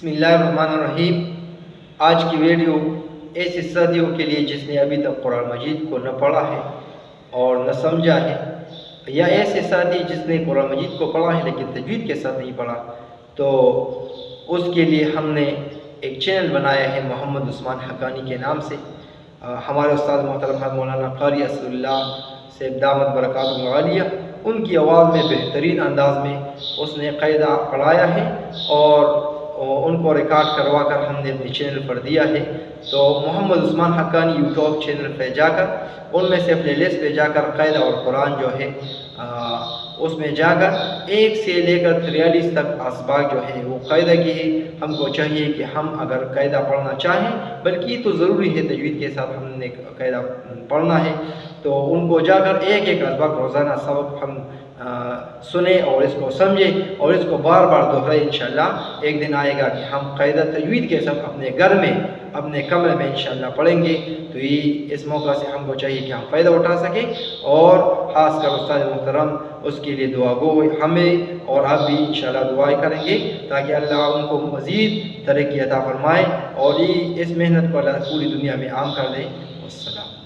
बिस्मिल्लाहिर्रहमानिर्रहीम। आज की वीडियो ऐसे सदियों के लिए जिसने अभी तक कुरान मजीद को न पढ़ा है और न समझा है, या ऐसे साथी जिसने कुरान मजीद को पढ़ा है लेकिन तजवीद के साथ नहीं पढ़ा, तो उसके लिए हमने एक चैनल बनाया है मोहम्मद उस्मान हक्कानी के नाम से। हमारे उस्ताद मोहतरम मौलाना क़ारी असदुल्लाह से दामत बरकातुहुल आलिया, उनकी आवाज़ में बेहतरीन अंदाज में उसने क़ायदा पढ़ाया है और उनको रिकॉर्ड करवा कर हमने अपने चैनल पर दिया है। तो मोहम्मद उस्मान हक्कानी यूट्यूब चैनल पर जाकर उनमें से प्ले लिस्ट पे जाकर क़ायदा और कुरान जो है उसमें जाकर 1 से लेकर 43 तक असबाक जो है वो क़ायदा की है। हमको चाहिए कि हम अगर क़ायदा पढ़ना चाहें, बल्कि तो ज़रूरी है तजवीद के साथ हमने क़ायदा पढ़ना है, तो उनको जाकर एक एक असबाक रोज़ाना सबक हम सुने और इसको समझें और इसको बार बार दोहराएं। इंशाअल्लाह एक दिन आएगा कि हम क़ायदा तजवीद के साथ अपने घर में अपने कमरे में इंशाअल्लाह पढ़ेंगे। तो ये इस मौका से हमको चाहिए कि हम फ़ायदा उठा सकें और ख़ास कर उस्ताद मोहतरम उसके लिए दुआ गो हमें और आप भी इंशाअल्लाह दुआएं करेंगे ताकि अल्लाह उनको मज़ीद तरक्की अता फरमाए और ये इस मेहनत को अल्लाह पूरी दुनिया में आम कर दे। अस्सलाम।